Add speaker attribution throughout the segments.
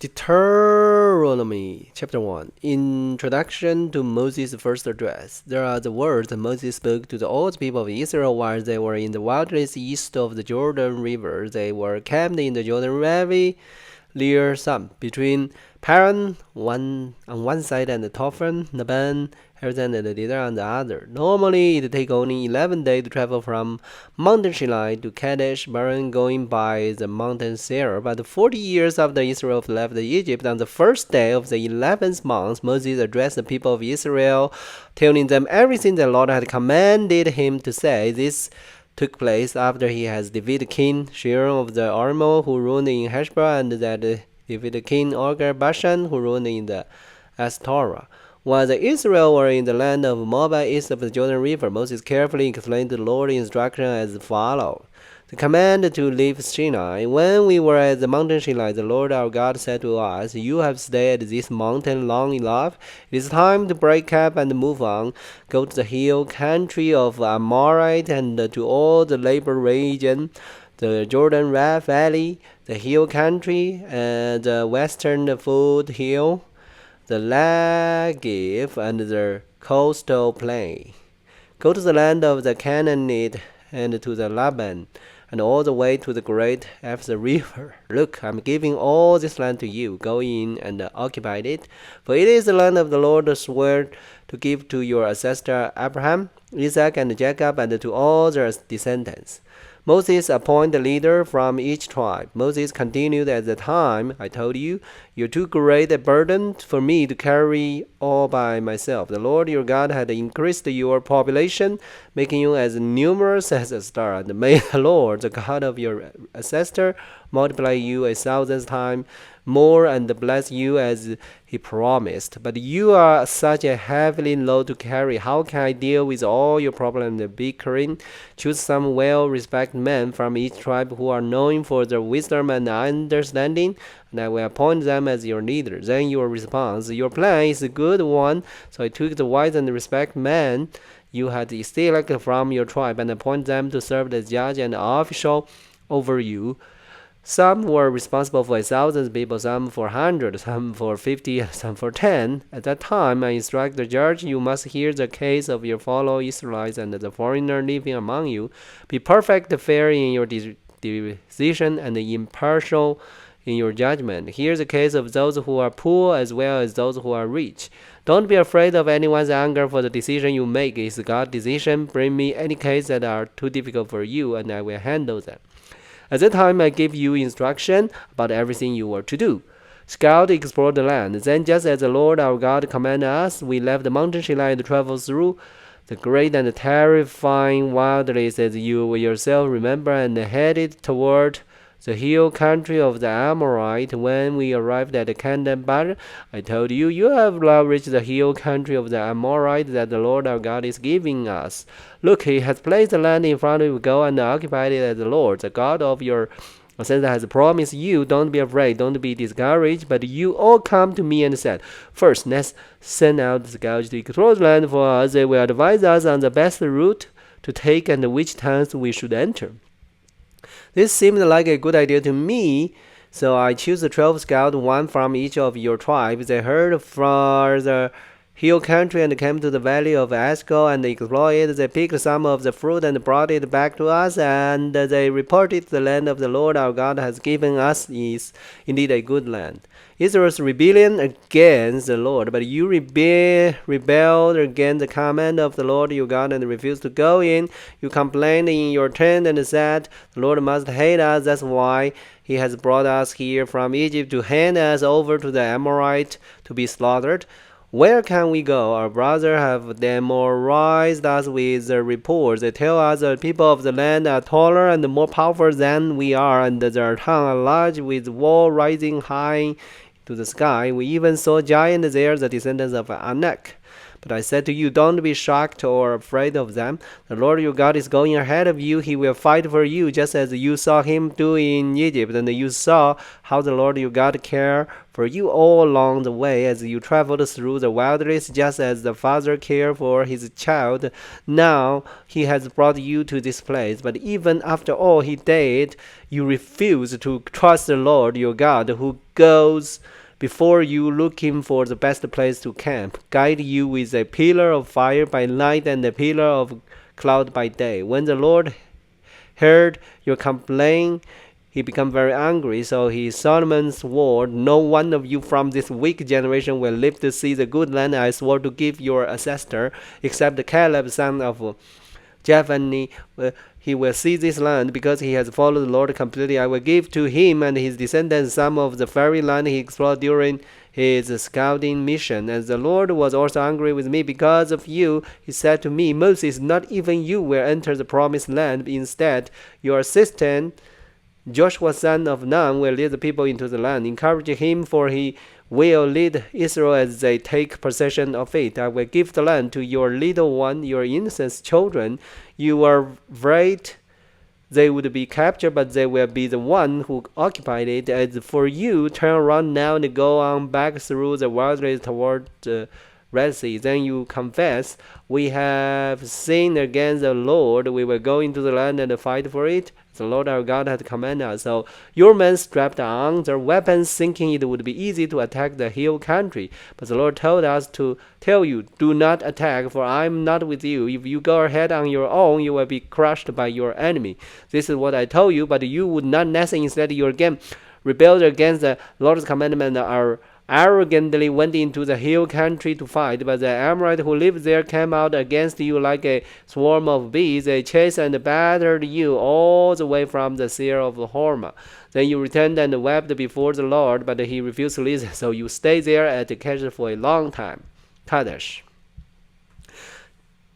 Speaker 1: Deuteronomy chapter 1 Introduction to Moses' first address. There are the words that Moses spoke to the old people of Israel while they were in the wilderness east of the Jordan River. They were camped in the Jordan Valley near Sam, between Paran on one side and Tophan, Laban, Haran, and Dedan on the other. Normally, it takes only 11 days to travel from Mountain Sinai to Kadesh Barren, going by the mountain Seir. But 40 years after Israel left Egypt, on the first day of the 11th month, Moses addressed the people of Israel, telling them everything the Lord had commanded him to say. This took place after he has defeated King Shion of the Armo, who ruled in Heshbon, and that defeated King Og Bashan, who ruled in the Astorah. While the Israel were in the land of Moab east of the Jordan River, Moses carefully explained the Lord's instruction as follows. The command to leave Sinai. When we were at the mountain Sinai, the Lord our God said to us, "You have stayed at this mountain long enough. It is time to break camp and move on. Go to the hill country of Amorite and to all the labor region, the Jordan Valley, the hill country, and the western foothill, the Negev, and the coastal plain. Go to the land of the Canaanite and to the Laban, and all the way to the great Euphrates River. Look, I'm giving all this land to you. Go in and occupy it, for it is the land of the Lord swore to give to your ancestor Abraham, Isaac, and Jacob, and to all their descendants." Moses appointed a leader from each tribe. Moses continued, "At the time I told you, you're too great a burden for me to carry all by myself. The Lord your God had increased your population, making you as numerous as a star. And may the Lord, the God of your ancestor, multiply you 1,000 times more and bless you as he promised. But you are such a heavy load to carry. How can I deal with all your problems and bickering? Choose some well-respected men from each tribe who are known for their wisdom and understanding, and I will appoint them as your leaders." Then your response: "Your plan is a good one." So I took the wise and respected men you had selected from your tribe and appointed them to serve as judge and official over you. Some were responsible for 1,000 people, some for 100, some for 50, and some for 10. At that time, I instruct the judge, "You must hear the case of your fellow Israelites and the foreigner living among you. Be perfect, fair in your decision, and impartial in your judgment. Hear the case of those who are poor as well as those who are rich. Don't be afraid of anyone's anger for the decision you make. It's God's decision. Bring me any case that are too difficult for you, and I will handle them." At that time, I gave you instruction about everything you were to do. Scout, explore the land. Then, just as the Lord our God commanded us, we left the mountain Sinai and traveled through the great and terrifying wilderness, as you will yourself remember, and headed toward the hill country of the Amorite. When we arrived at Canaan, I told you, "You have now reached the hill country of the Amorite that the Lord our God is giving us. Look, he has placed the land in front of you. Go and occupy it as the Lord, the God of your ancestors, has promised you. Don't be afraid, don't be discouraged." But you all come to me and said, "First, let's send out scouts to explore the land for us. They will advise us on the best route to take and which towns we should enter." This seemed like a good idea to me, so I chose the 12 scouts, one from each of your tribes. They heard for the hill country and came to the valley of Eshcol and explored it. They picked some of the fruit and brought it back to us, and they reported, "The land of the Lord our God has given us is indeed a good land." Israel's rebellion against the Lord. But you rebelled against the command of the Lord your God and refused to go in. You complained in your tent and said, "The Lord must hate us. That's why he has brought us here from Egypt to hand us over to the Amorite to be slaughtered. Where can we go? Our brothers have demorized us with their reports. They tell us the people of the land are taller and more powerful than we are, and their towns are large with walls rising high to the sky. We even saw giants there, the descendants of Anak." But I said to you, don't be shocked or afraid of them. The Lord your God is going ahead of you. He will fight for you, just as you saw him do in Egypt. And you saw how the Lord your God cared for you all along the way as you traveled through the wilderness, just as the father cared for his child. Now he has brought you to this place. But even after all he did, you refuse to trust the Lord your God, who goes before you, looking for the best place to camp, guide you with a pillar of fire by night and a pillar of cloud by day. When the Lord heard your complaint, he became very angry, so he solemnly swore, no one of you from this wicked generation will live to see the good land I swore to give your ancestor, except Caleb, son of Jephunneh. He will see this land because he has followed the Lord completely. I will give to him and his descendants some of the very land he explored during his scouting mission. And the Lord was also angry with me because of you. He said to me, Moses, not even you will enter the promised land. Instead, your assistant, Joshua son of Nun, will lead the people into the land. Encourage him, for he will lead Israel as they take possession of it. I will give the land to your little one, your innocent children. You are afraid they would be captured, but they will be the one who occupied it. As for you, turn around now and go on back through the wilderness toward the Red Sea. Then you confess, we have sinned against the Lord. We will go into the land and fight for it. The Lord our God had commanded us. So your men strapped on their weapons, thinking it would be easy to attack the hill country. But the Lord told us to tell you, do not attack, for I am not with you. If you go ahead on your own, you will be crushed by your enemy. This is what I told you, but you would not listen. Instead, you again rebelled against the Lord's commandment, are arrogantly went into the hill country to fight. But the Amorites who lived there came out against you like a swarm of bees. They chased and battered you all the way from the Seir of Hormah. Then you returned and wept before the Lord, but he refused to listen. So you stayed there at Kadesh for a long time. Kadesh.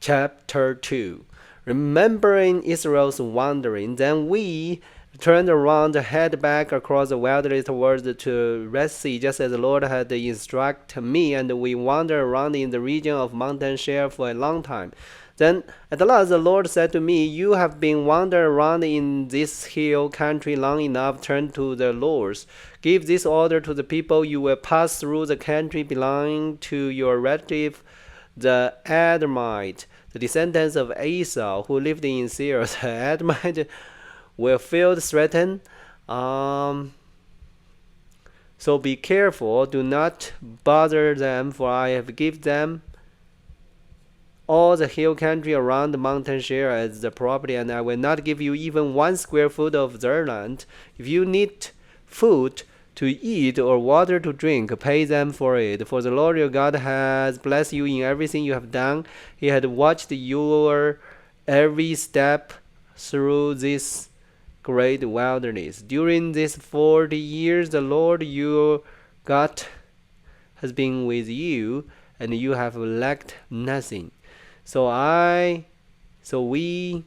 Speaker 1: Chapter 2. Remembering Israel's wandering, then we turned around, head back across the wilderness towards the Red Sea, just as the Lord had instructed me, and we wandered around in the region of Mountain Seir for a long time. Then at last the Lord said to me, you have been wandering around in this hill country long enough. Turn to the Lord. Give this order to the people. You will pass through the country belonging to your relative, the Edomite, the descendants of Esau, who lived in Seir. The Edomite will feel threatened. So be careful. Do not bother them, for I have given them all the hill country around the mountain Seir as the property, and I will not give you even 1 square foot of their land. If you need food to eat or water to drink, pay them for it. For the Lord your God has blessed you in everything you have done. He had watched your every step through this great wilderness. During these 40 years, the Lord your God has been with you, and you have lacked nothing. So we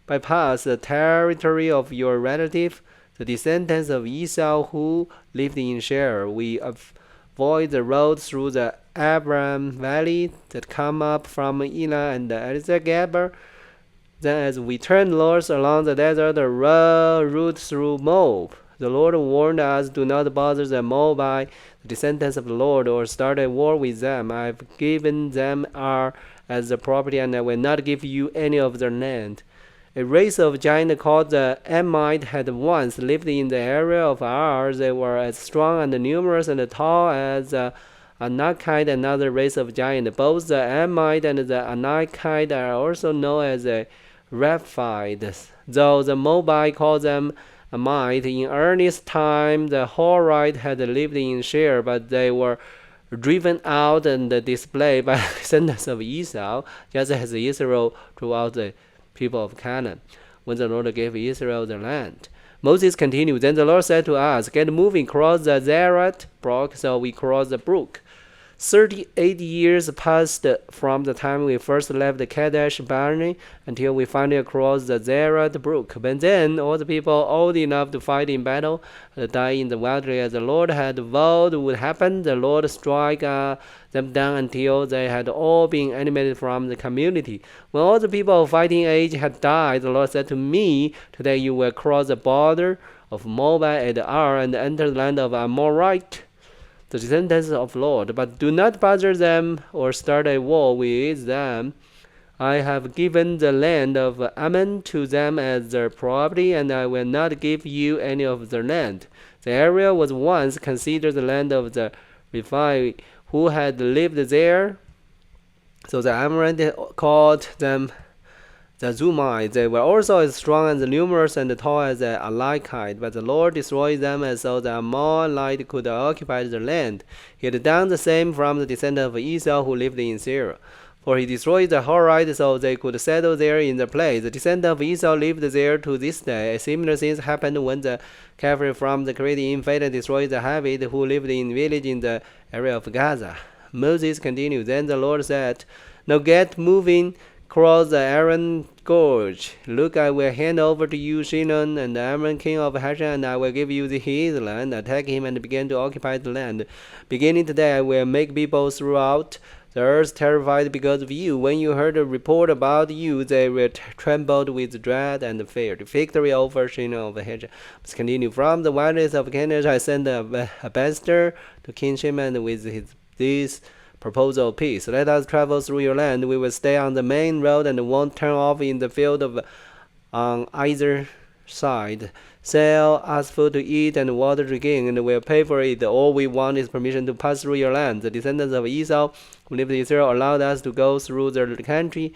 Speaker 1: bypass the territory of your relative, the descendants of Esau who lived in Seir. We avoid the road through the Abraham Valley that come up from Elah and Elzegab. Then as we turned north along the desert route through Moab, the Lord warned us, do not bother the Moabite, the descendants of the Lord, or start a war with them. I have given them Ar as the property, and I will not give you any of their land. A race of giants called the Amite had once lived in the area of Ar. They were as strong and numerous and tall as the Anakite, another race of giants. Both the Amite and the Anakite are also known as the Rephites, though the Moabite called them Amite. In earliest time, the Horite had lived in Seir, but they were driven out and displaced by the descendants of Esau, just as Israel drove out the people of Canaan, when the Lord gave Israel the land. Moses continued, then the Lord said to us, get moving, cross the Zered brook. So we crossed the brook. 38 years passed from the time we first left Kadesh Barnea until we finally crossed the Zered brook. But then all the people old enough to fight in battle died in the wilderness as the Lord had vowed would happen. The Lord struck them down until they had all been eliminated from the community. When all the people of fighting age had died, the Lord said to me, "Today you will cross the border of Moab at Ar and enter the land of Amorite, the descendants of Lord, but do not bother them or start a war with them. I have given the land of Ammon to them as their property, and I will not give you any of their land." The area was once considered the land of the Rephaim who had lived there. So the Amorites called them the Zumites. They were also as strong and numerous and tall as the Amalekite, but the Lord destroyed them as so the Amalekites could occupy the land. He had done the same from the descendants of Esau who lived in Seir. For he destroyed the Horites so they could settle there in their place. The descendants of Esau lived there to this day. Similar things happened when the cavalry from the Crete invaded and destroyed the Havite who lived in village in the area of Gaza. Moses continued, "Then the Lord said, Now get moving, cross the Aaron Gorge. Look, I will hand over to you Shinon and Amon king of Heshbon, and I will give you his land. Attack him and begin to occupy the land. Beginning today, I will make people throughout the earth terrified because of you. When you heard a report about you, they were trembled with dread and fear. The victory over Shinon of Heshbon must continue. From the wilderness of Canaan, I sent a ambassador to King Shimon with this proposal of peace. Let us travel through your land. We will stay on the main road and won't turn off in the field on either side. Sell us food to eat and water to drink, and we'll pay for it. All we want is permission to pass through your land. The descendants of Esau who lived in Israel allowed us to go through their country,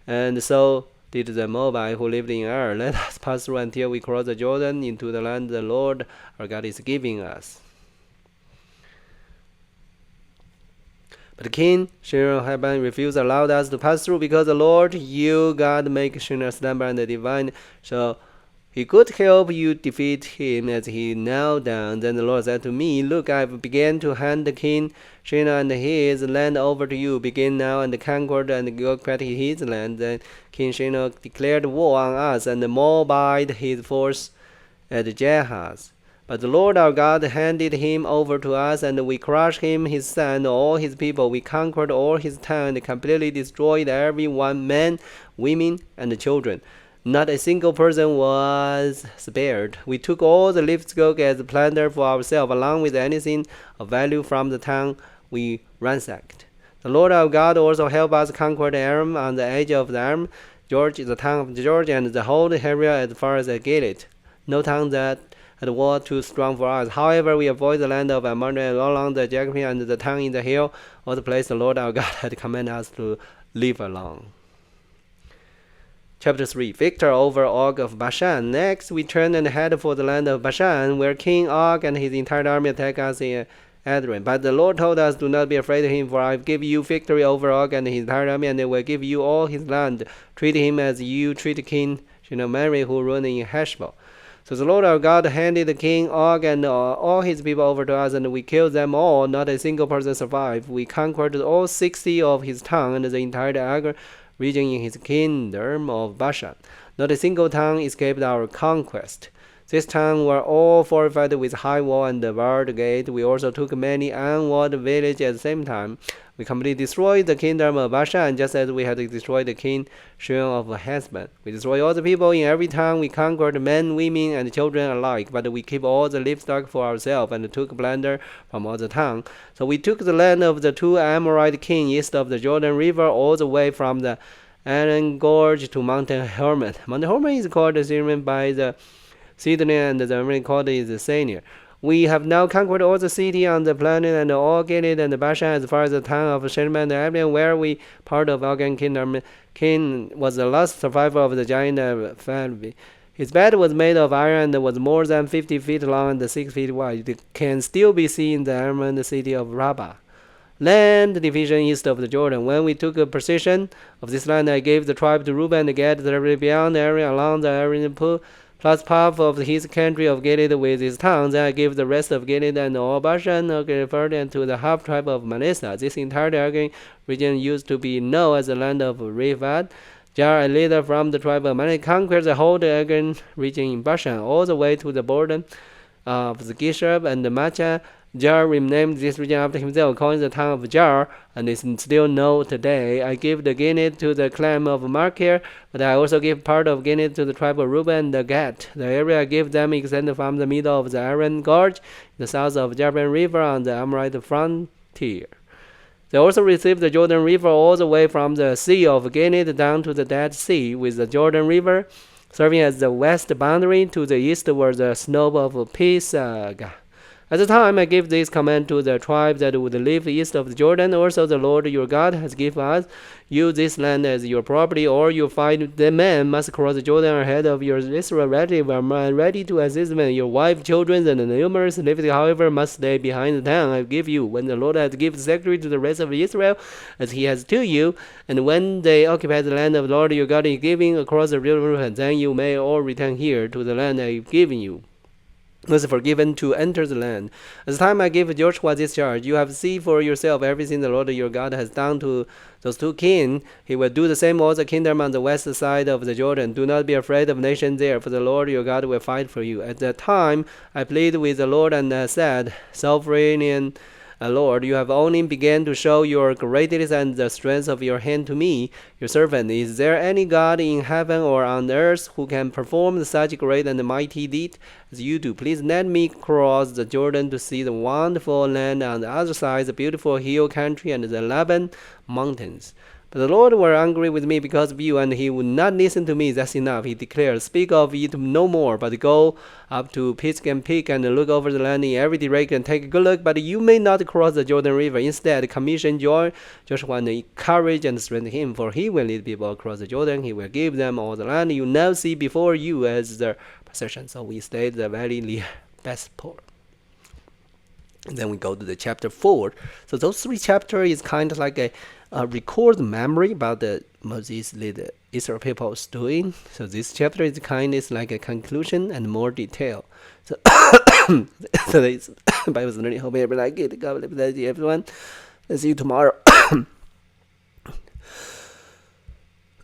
Speaker 1: and so did the Moabite who lived in Ar. Let us pass through until we cross the Jordan into the land the Lord our God is giving us." But King Shinon of Heshbon refused to allow us to pass through because the Lord you God make Shinon slumber and divine, so he could help you defeat him. As he knelt down, then the Lord said to me, "Look, I have begun to hand the King Shinon and his land over to you. Begin now and conquer and occupy his land." Then King Shinon declared war on us and mobilized his force at Jahaz. But the Lord our God handed him over to us, and we crushed him, his son, and all his people. We conquered all his town and completely destroyed everyone, men, women, and children. Not a single person was spared. We took all the livestock as plunder for ourselves, along with anything of value from the town we ransacked. The Lord our God also helped us conquer the Aram on the edge of the Aram, George, the town of George, and the whole area as far as Gilead. No town that was too strong for us. However, we avoided the land of Ammon along the Jacopine and the town in the hill, or the place the Lord our God had commanded us to live along. Chapter 3. Victor over Og of Bashan. Next, we turned and headed for the land of Bashan, where King Og and his entire army attacked us in Adrian. But the Lord told us, "Do not be afraid of him, for I have given you victory over Og and his entire army, and I will give you all his land. Treat him as you treat King Shinon who ruled in Heshbon." So the Lord our God handed the king Og and all his people over to us, and we killed them all. Not a single person survived. We conquered all 60 of his towns and the entire Agar region in his kingdom of Bashan. Not a single town escaped our conquest. These towns were all fortified with high wall and barred gate. We also took many unwalled villages at the same time. We completely destroyed the kingdom of Bashan, just as we had destroyed the king Shinon of Heshbon. We destroyed all the people in every town. We conquered men, women, and children alike, but we kept all the livestock for ourselves and took plunder from all the towns. So we took the land of the two Amorite kings east of the Jordan River, all the way from the Aaron Gorge to Mount Hermon. Mount Hermon is called Syrian by the Sidonian, and the American called is Senior. We have now conquered all the city on the planet and all Gilead and Bashan as far as the town of Sherman and Abian, where we part of Ogan kingdom. King was the last survivor of the giant family. His bed was made of iron and was more than 50 feet long and 6 feet wide. It can still be seen in the Armenian city of Rabbah. Land division east of the Jordan. When we took possession of this land, I gave the tribe to Reuben and Gad directly beyond the area along the Aryan plus half of his country of Gilead with his towns. Then I gave the rest of Gilead and all Bashan referred to the half tribe of Manasseh. This entire Argon region used to be known as the land of Rephath. Jar, a leader from the tribe of Manasseh, conquered the whole Argon region in Bashan, all the way to the border of the Gishab and the Macha. Jar renamed this region after himself, calling the town of Jar, and is still known today. I give the Gilead to the clan of Machir, but I also give part of Gilead to the tribe of Reuben and Gad. The area I give them extends from the middle of the Aaron Gorge, the south of Jordan River on the Amorite frontier. They also received the Jordan River all the way from the Sea of Gilead down to the Dead Sea, with the Jordan River serving as the west boundary. To the east was the slope of Pisgah. At the time I gave this command to the tribes that would live east of the Jordan. Also the Lord your God has given us you this land as your property, or you find the man must cross the Jordan ahead of your Israel relative are ready to assist them. Your wife, children, and the numerous living, however, must stay behind the town I give you. When the Lord has given secretary to the rest of Israel, as he has to you, and when they occupy the land of the Lord your God is giving across the river, then you may all return here to the land I have given you. Was forgiven to enter the land. At the time I gave Joshua this charge, you have seen for yourself everything the Lord your God has done to those two kings. He will do the same all the kingdom on the west side of the Jordan. Do not be afraid of nations there, for the Lord your God will fight for you. At that time I pleaded with the Lord and said, Sovereign Lord, you have only begun to show your greatness and the strength of your hand to me, your servant. Is there any God in heaven or on earth who can perform such great and mighty deed as you do? Please let me cross the Jordan to see the wonderful land on the other side, the beautiful hill country and the Lebanon mountains. But the Lord were angry with me because of you, and he would not listen to me. That's enough, he declared. Speak of it no more, but go up to Pisgah Peak and look over the land in every direction. Take a good look, but you may not cross the Jordan River. Instead, commission Joshua and encourage and strengthen him, for he will lead people across the Jordan. He will give them all the land you now see before you as their possession. So we stayed the very best part. And then we go to the chapter 4. So those 3 chapters is kind of like a record memory about the Moses led Israel people's doing. So this chapter is kind of like a conclusion and more detail. So, so this Bible learning. Hope you ever like it. God bless you, everyone. See you tomorrow.